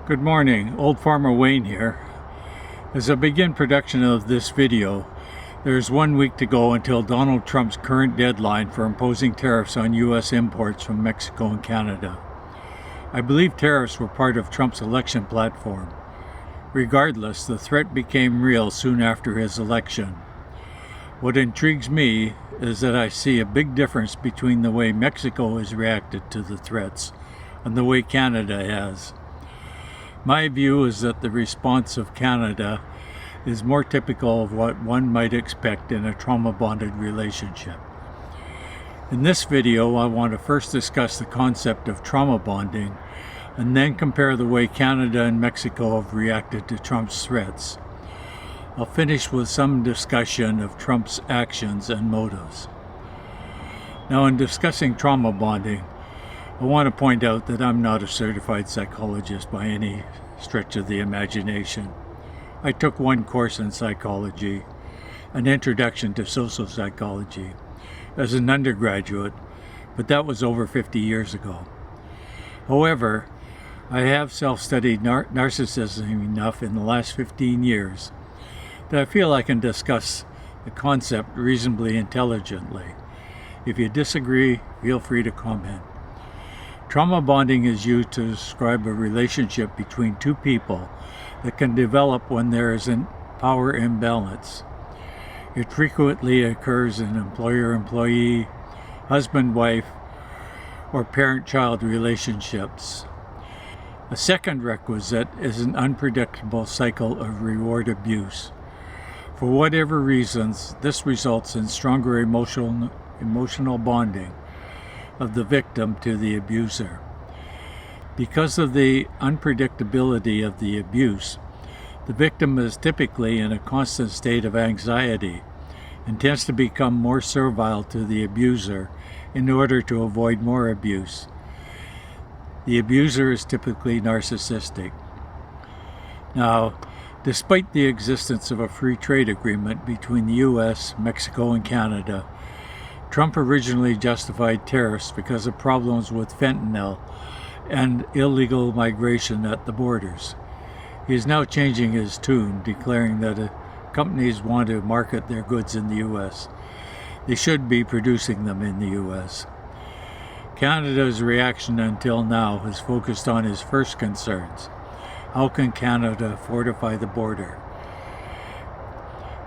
Good morning, Old Farmer Wayne here. As I begin production of this video, there's 1 week to go until Donald Trump's current deadline for imposing tariffs on U.S. imports from Mexico and Canada. I believe tariffs were part of Trump's election platform. Regardless, the threat became real soon after his election. What intrigues me is that I see a big difference between the way Mexico has reacted to the threats and the way Canada has. My view is that the response of Canada is more typical of what one might expect in a trauma-bonded relationship. In this video, I want to first discuss the concept of trauma bonding and then compare the way Canada and Mexico have reacted to Trump's threats. I'll finish with some discussion of Trump's actions and motives. Now, in discussing trauma bonding, I want to point out that I'm not a certified psychologist by any stretch of the imagination. I took one course in psychology, an introduction to social psychology, as an undergraduate, but that was over 50 years ago. However, I have self-studied narcissism enough in the last 15 years that I feel I can discuss the concept reasonably intelligently. If you disagree, feel free to comment. Trauma bonding is used to describe a relationship between two people that can develop when there is a power imbalance. It frequently occurs in employer-employee, husband-wife, or parent-child relationships. A second requisite is an unpredictable cycle of reward abuse. For whatever reasons, this results in stronger emotional bonding of the victim to the abuser. Because of the unpredictability of the abuse, the victim is typically in a constant state of anxiety and tends to become more servile to the abuser in order to avoid more abuse. The abuser is typically narcissistic. Now, despite the existence of a free trade agreement between the U.S., Mexico, and Canada, Trump originally justified tariffs because of problems with fentanyl and illegal migration at the borders. He is now changing his tune, declaring that companies want to market their goods in the U.S. They should be producing them in the U.S. Canada's reaction until now has focused on his first concerns. How can Canada fortify the border?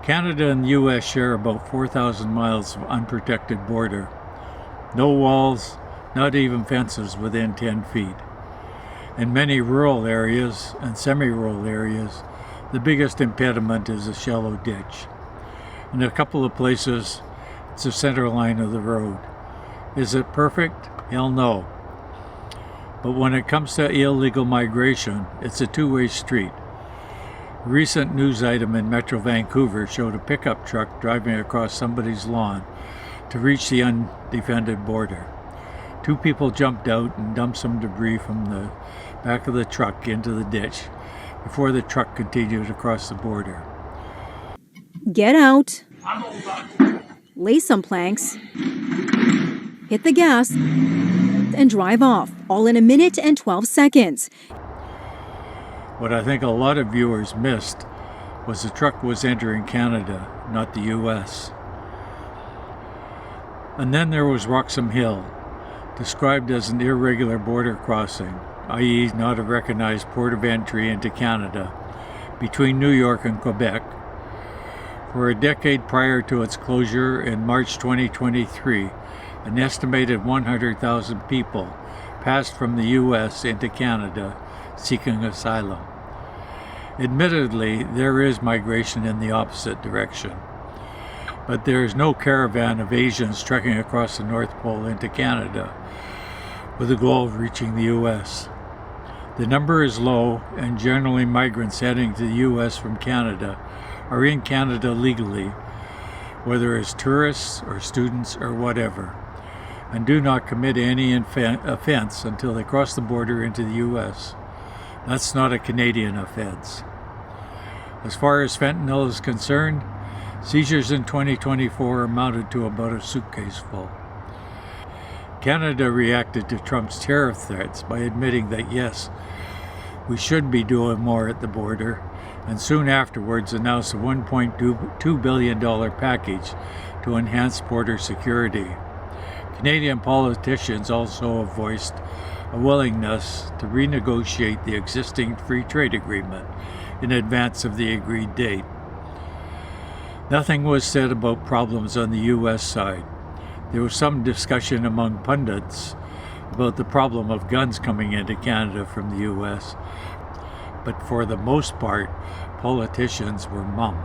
Canada and the U.S. share about 4,000 miles of unprotected border. No walls, not even fences within 10 feet. In many rural areas and semi-rural areas, the biggest impediment is a shallow ditch. In a couple of places, it's the center line of the road. Is it perfect? Hell no. But when it comes to illegal migration, it's a two-way street. A recent news item in Metro Vancouver showed a pickup truck driving across somebody's lawn to reach the undefended border. Two people jumped out and dumped some debris from the back of the truck into the ditch before the truck continued across the border. Get out, lay some planks, hit the gas, and drive off, all in 1 minute and 12 seconds. What I think a lot of viewers missed was the truck was entering Canada, not the U.S. And then there was Roxham Hill, described as an irregular border crossing, i.e. not a recognized port of entry into Canada, between New York and Quebec. For a decade prior to its closure in March 2023, an estimated 100,000 people passed from the U.S. into Canada seeking asylum. Admittedly, there is migration in the opposite direction, but there is no caravan of Asians trekking across the North Pole into Canada with the goal of reaching the U.S. The number is low, and generally migrants heading to the U.S. from Canada are in Canada legally, whether as tourists or students or whatever, and do not commit any offense until they cross the border into the U.S. That's not a Canadian offense. As far as fentanyl is concerned, seizures in 2024 amounted to about a suitcase full. Canada reacted to Trump's tariff threats by admitting that yes, We should be doing more at the border, and soon afterwards announced a $1.2 billion package to enhance border security. Canadian politicians also have voiced a willingness to renegotiate the existing free trade agreement in advance of the agreed date. Nothing was said about problems on the U.S. side. There was some discussion among pundits about the problem of guns coming into Canada from the U.S., but for the most part, politicians were mum.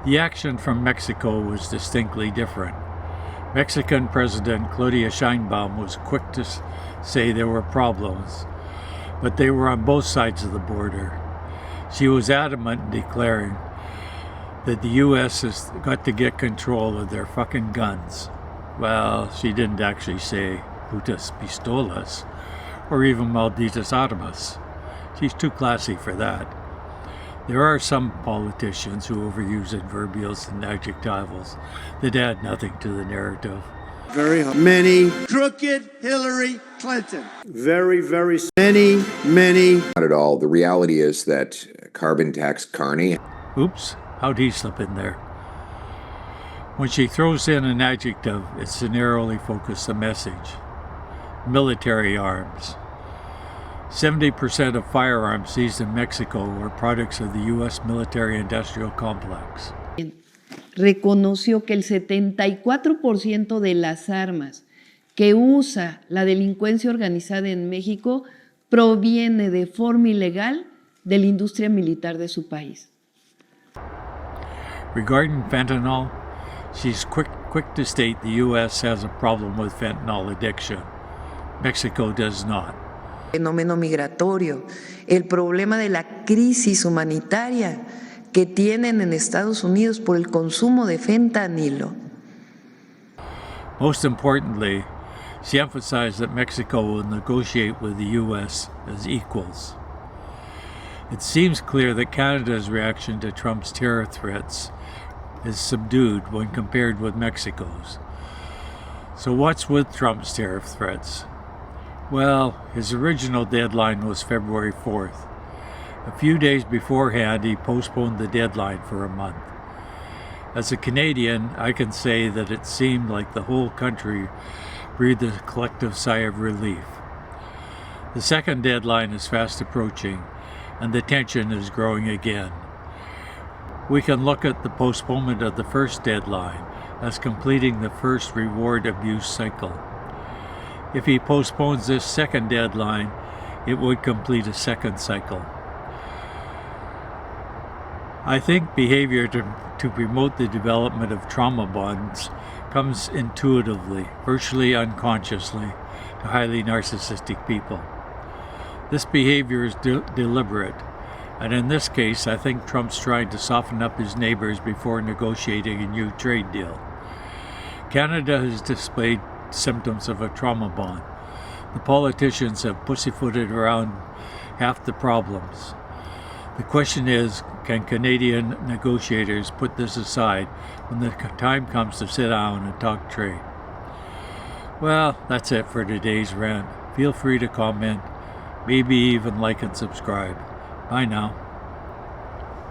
The action from Mexico was distinctly different. Mexican President Claudia Sheinbaum was quick to say there were problems, but they were on both sides of the border. She was adamant in declaring that the U.S. has got to get control of their fucking guns. Well, she didn't actually say putas pistolas or even malditas armas. She's too classy for that. There are some politicians who overuse adverbials and adjectivals that add nothing to the narrative. Very many crooked Hillary Clinton. Very many. Not at all. The reality is that carbon tax Carney. Oops, how'd he slip in there? When she throws in an adjective, it's to narrowly focus the message. Military arms. 70% of firearms seized in Mexico were products of the U.S. military-industrial complex. Reconoció que el 74% de las armas que usa la delincuencia organizada en México proviene de forma ilegal de la industria militar de su país. Regarding fentanyl, she's quick to state the U.S. has a problem with fentanyl addiction. Mexico does not. Fenómeno migratorio, el problema de la crisis humanitaria que tienen en Estados Unidos por el consumo de fentanilo. Most importantly, she emphasized that Mexico will negotiate with the U.S. as equals. It seems clear that Canada's reaction to Trump's terror threats is subdued when compared with Mexico's. So what's with Trump's tariff threats? Well, his original deadline was February 4th. A few days beforehand, he postponed the deadline for a month. As a Canadian, I can say that it seemed like the whole country breathed a collective sigh of relief. The second deadline is fast approaching, and the tension is growing again. We can look at the postponement of the first deadline as completing the first reward abuse cycle. If he postpones this second deadline, it would complete a second cycle. I think behavior to promote the development of trauma bonds comes intuitively, virtually unconsciously, to highly narcissistic people. This behavior is deliberate, and in this case, I think Trump's trying to soften up his neighbors before negotiating a new trade deal. Canada has displayed symptoms of a trauma bond. The politicians have pussyfooted around half the problems. The question is, can Canadian negotiators put this aside when the time comes to sit down and talk trade? Well, that's it for today's rant. Feel free to comment, maybe even like and subscribe. Bye now.